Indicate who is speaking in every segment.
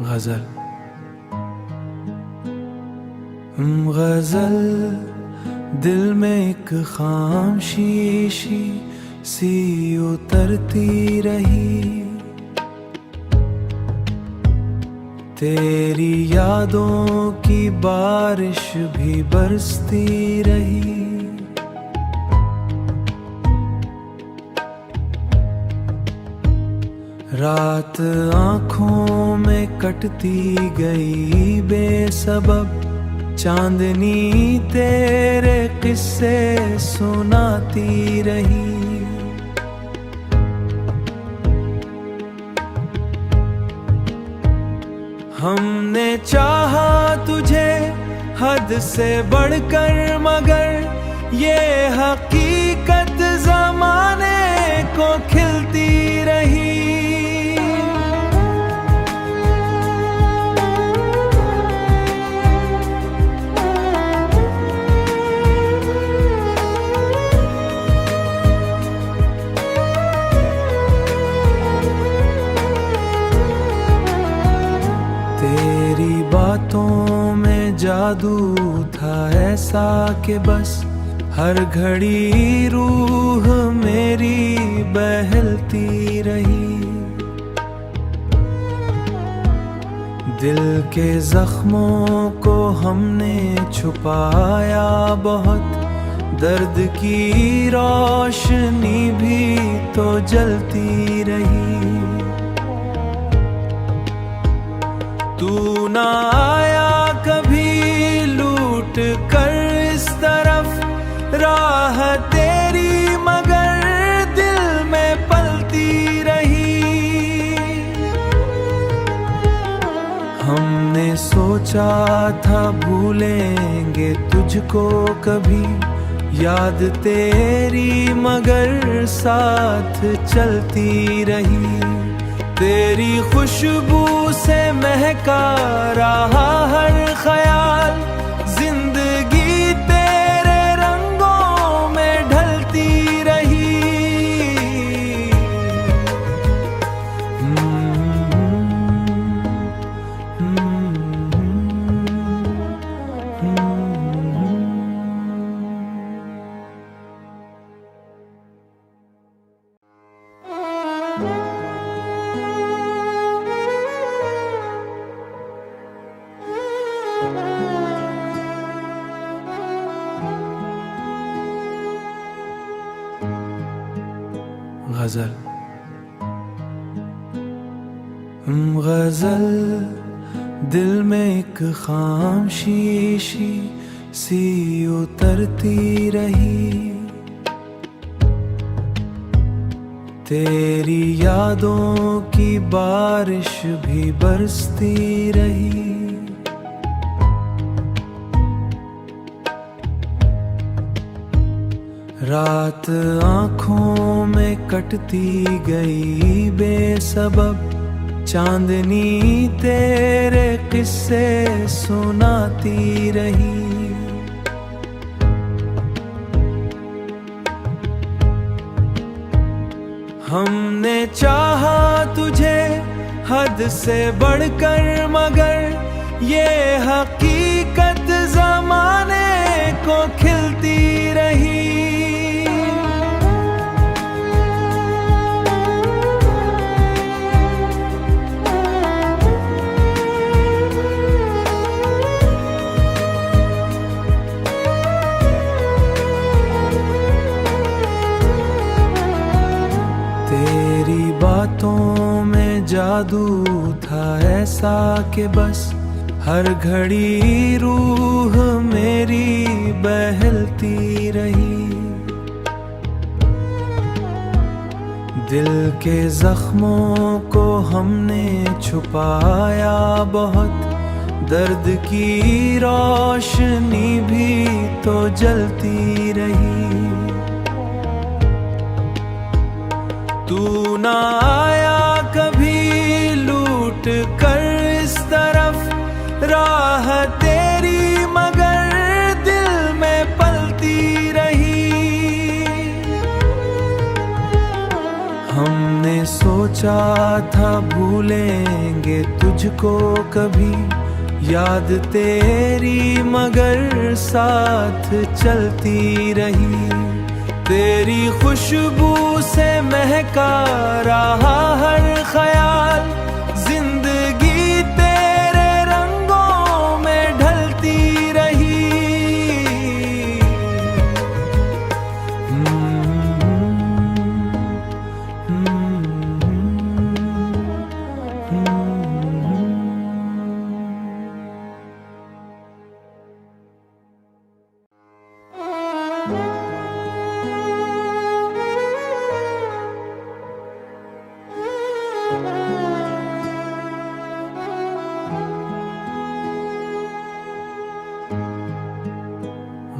Speaker 1: गजल गजल दिल में एक खामोशी सी उतरती रही, तेरी यादों की बारिश भी बरसती रही। रात आँखों में कटती गई बेसबब, चांदनी तेरे किस्से सुनाती रही। हमने चाहा तुझे हद से बढ़कर, मगर ये हकीकत ज़माने को खिलती रही। तेरी बातों में जादू था ऐसा कि बस हर घड़ी रूह मेरी बहलती रही। दिल के जख्मों को हमने छुपाया बहुत, दर्द की रोशनी भी तो जलती रही। तू ना आया कभी लूट कर इस तरफ, राह तेरी मगर दिल में पलती रही। हमने सोचा था भूलेंगे तुझको कभी, याद तेरी मगर साथ चलती रही। तेरी खुशबू से महका रहा हर ख्याल, जिंदगी तेरे रंगों में ढलती रही। गजल गजल दिल में एक खामोशी सी उतरती रही, तेरी यादों की बारिश भी बरसती रही। रात आँखों में कटती गई बेसबब, चांदनी तेरे किस्से सुनाती रही। हमने चाहा तुझे हद से बढ़कर, मगर ये हकीकत ज़माने को खिलती रही। तेरी बातों में जादू था ऐसा कि बस हर घड़ी रूह मेरी बहलती रही। दिल के जख्मों को हमने छुपाया बहुत, दर्द की रोशनी भी तो जलती रही। तू ना आया कभी लूट कर इस तरफ, राह तेरी मगर दिल में पलती रही। हमने सोचा सोचा था भूलेंगे तुझको कभी, याद तेरी मगर साथ चलती रही। तेरी खुशबू से महका रहा हर ख्याल, जिंदगी तेरे रंगों में ढलती रही।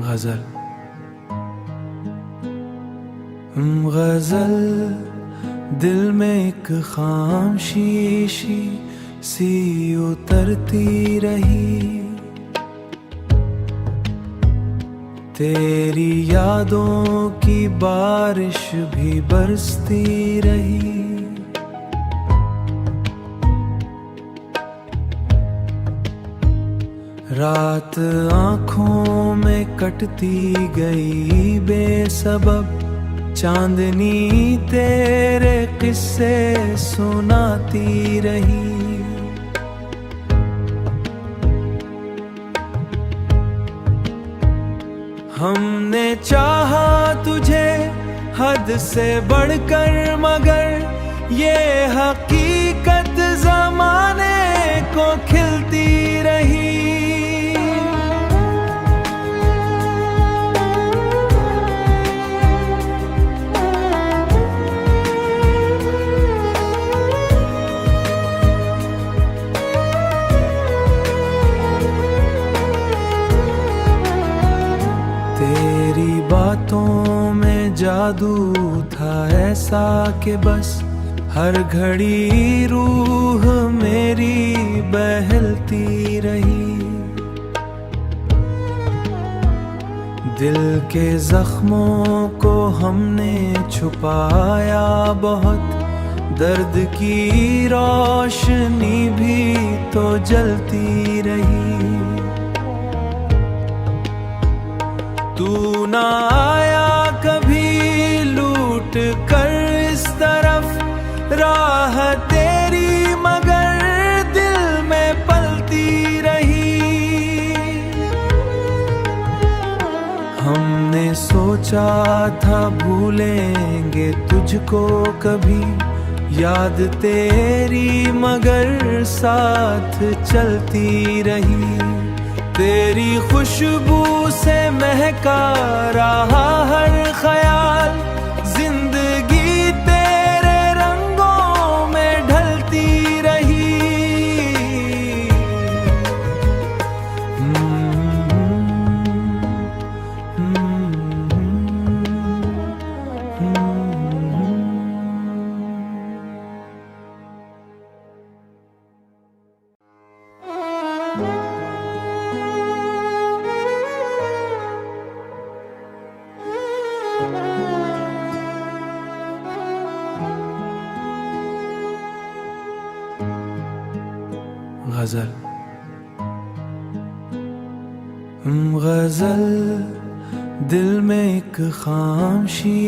Speaker 1: गजल। गजल दिल में एक खामोशी सी उतरती रही। तेरी यादों की बारिश भी बरसती रही। रात आँखों में कटती गई बेसबब, चांदनी तेरे किस्से सुनाती रही। हमने चाहा तुझे हद से बढ़कर, मगर ये हकीकत ज़माने को खिलती रही। तेरी बातों में जादू था ऐसा कि बस हर घड़ी रूह मेरी बहलती रही। दिल के जख्मों को हमने छुपाया बहुत, दर्द की रोशनी भी तो जलती रही। तू ना आया कभी लूट कर इस तरफ, राह तेरी मगर दिल में पलती रही। हमने सोचा था भूलेंगे तुझको कभी, याद तेरी मगर साथ चलती रही। तेरी खुशबू से महका रहा हर ख्याल, जिंदगी तेरे रंगों में ढलती रही। गजल। गजल दिल में एक खामोशी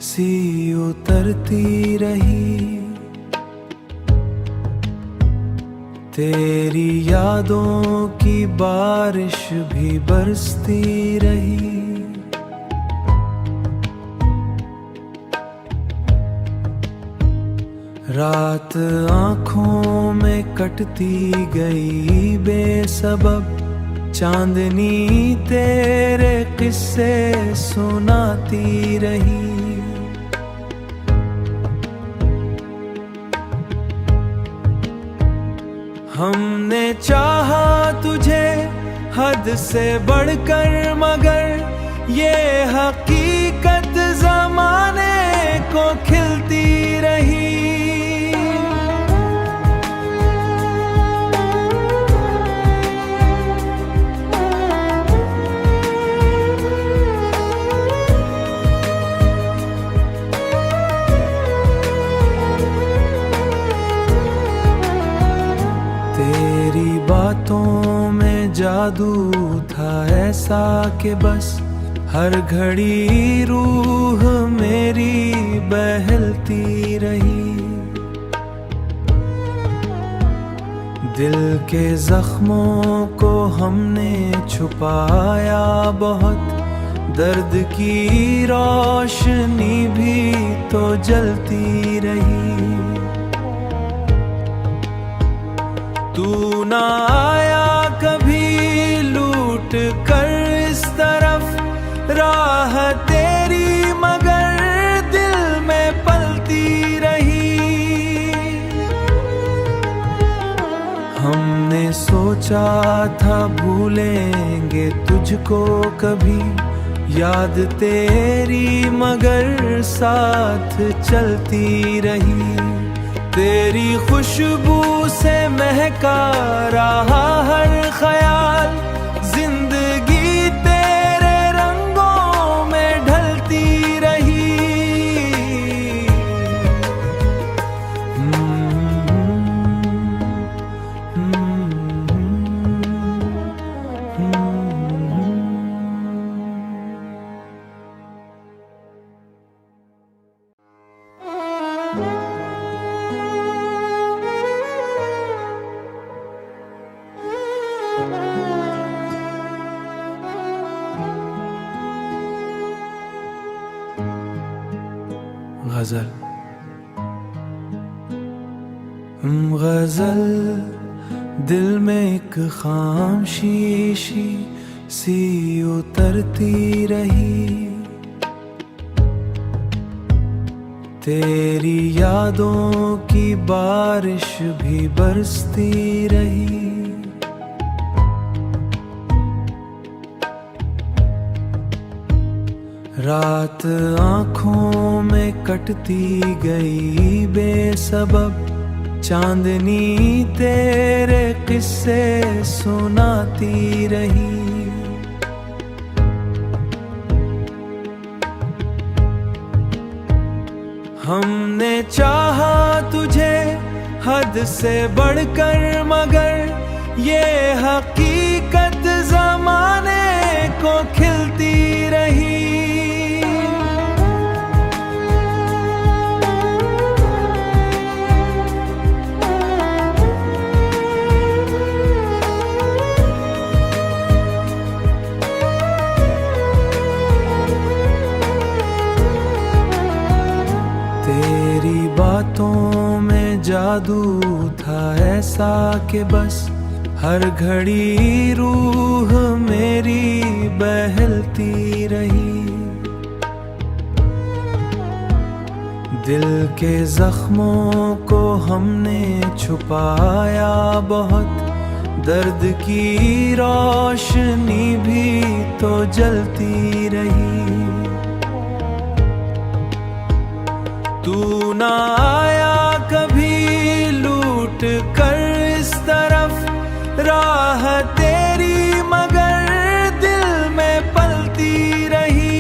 Speaker 1: सी उतरती रही। तेरी यादों की बारिश भी बरसती रही। रात आँखों में कटती गई बेसबब, चांदनी तेरे किस्से सुनाती रही। हमने चाहा तुझे हद से बढ़कर, मगर ये हकीकत ज़माने को खिलती रही। तेरी बातों में जादू था ऐसा कि बस हर घड़ी रूह मेरी बहलती रही। दिल के जख्मों को हमने छुपाया बहुत, दर्द की रोशनी भी तो जलती रही। तू ना आया कभी लूट कर इस तरफ राह तेरी, मगर दिल में पलती रही। हमने सोचा था भूलेंगे तुझको कभी, याद तेरी मगर साथ चलती रही। तेरी खुशबू से महका रहा हर ख्याल, जिंदगी तेरे रंगों में ढलती रही। गजल। गजल दिल में एक खामोशी सी उतरती रही। तेरी यादों की बारिश भी बरसती रही। रात आँखों में कटती गई बेसबब, चांदनी तेरे किस्से सुनाती रही। हमने चाहा तुझे हद से बढ़कर, मगर ये हकीकत ज़माने को खिलती रही। तेरी बातों में जादू था ऐसा कि बस हर घड़ी रूह मेरी बहलती रही। दिल के जख्मों को हमने छुपाया बहुत, दर्द की रोशनी भी तो जलती रही। तू ना आया कभी लूट कर इस तरफ राह तेरी, मगर दिल में पलती रही।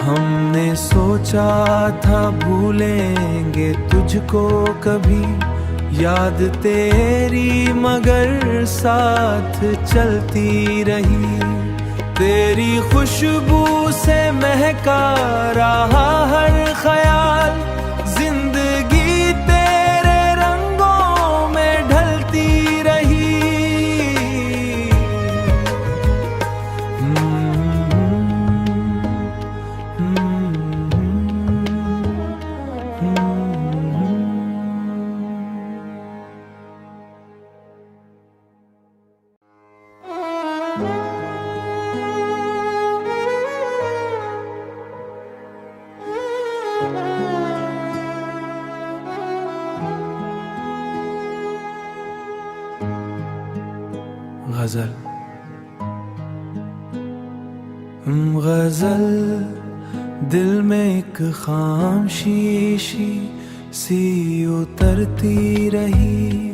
Speaker 1: हमने सोचा था भूलेंगे तुझको कभी, याद तेरी मगर साथ चलती रही। तेरी खुशबू से महका रहा हर ख्याल, जिंदगी तेरे रंगों में ढलती रही। गजल। गजल दिल में एक खामोशी सी उतरती रही।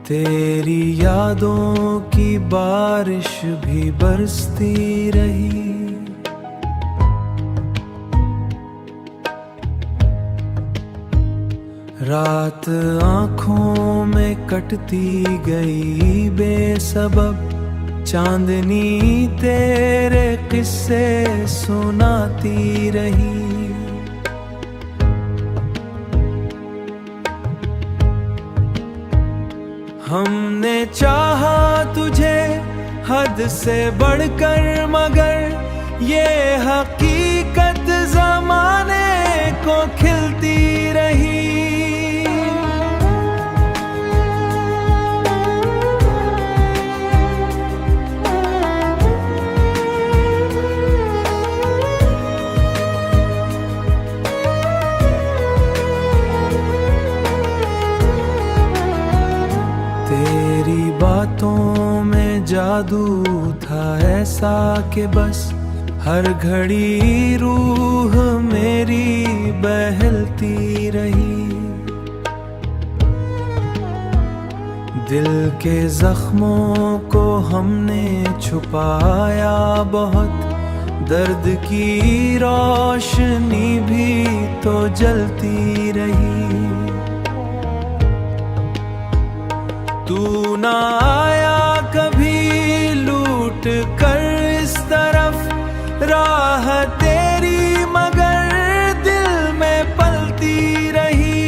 Speaker 1: तेरी यादों की बारिश भी बरसती रही। रात आँखों में कटती गई बेसबब, चांदनी तेरे किस्से सुनाती रही। हमने चाहा तुझे हद से बढ़कर, मगर ये हकीकत ज़माने को खिलती रही। तेरी बातों में जादू था ऐसा कि बस हर घड़ी रूह मेरी बहलती रही। दिल के जख्मों को हमने छुपाया बहुत, दर्द की रोशनी भी तो जलती रही। तू ना आया कभी लूट कर इस तरफ, राह तेरी मगर दिल में पलती रही।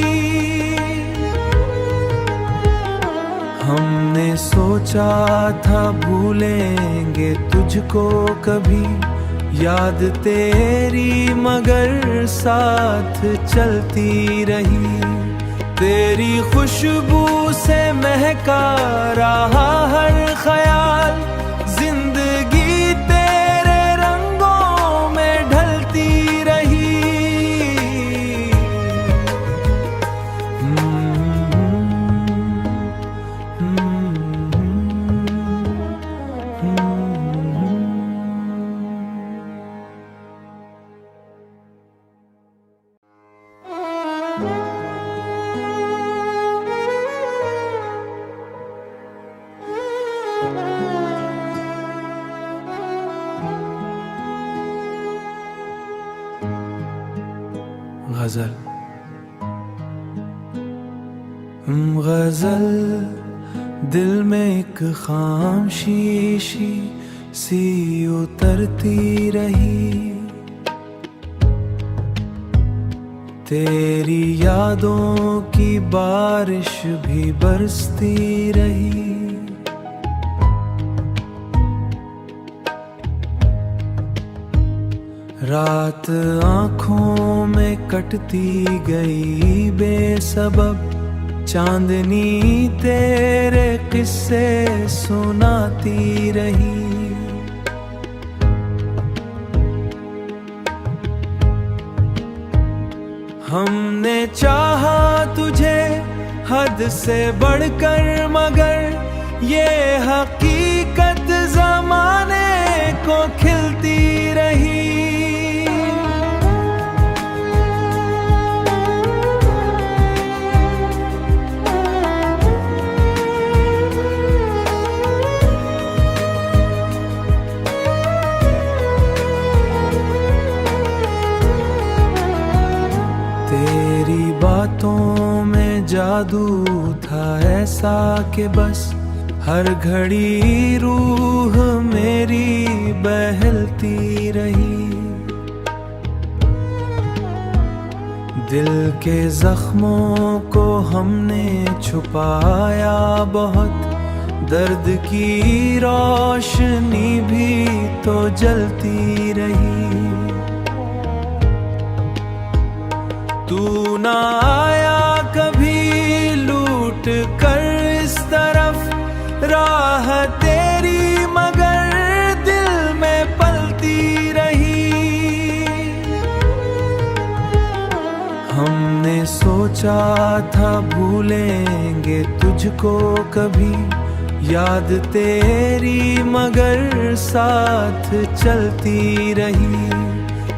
Speaker 1: हमने सोचा था भूलेंगे तुझको कभी, याद तेरी मगर साथ चलती रही। तेरी खुशबू से महका रहा हर ख्याल, जिंदगी तेरे रंगों में ढलती रही। गजल गजल दिल में एक खामोशी सी उतरती रही। तेरी यादों की बारिश भी बरसती रही। रात आँखों में कटती गई बेसबब, चांदनी तेरे किस्से सुनाती रही। हमने चाहा तुझे हद से बढ़कर, मगर ये हकीकत ज़माने को खिलती रही। तेरी बातों में जादू था ऐसा कि बस हर घड़ी रूह मेरी बहलती रही। दिल के जख्मों को हमने छुपाया बहुत, दर्द की रोशनी भी तो जलती रही। तू ना आया कभी लूट कर इस तरफ, राह तेरी मगर दिल में पलती रही। हमने सोचा था भूलेंगे तुझको कभी, याद तेरी मगर साथ चलती रही।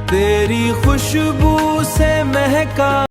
Speaker 1: तेरी खुशबू से महका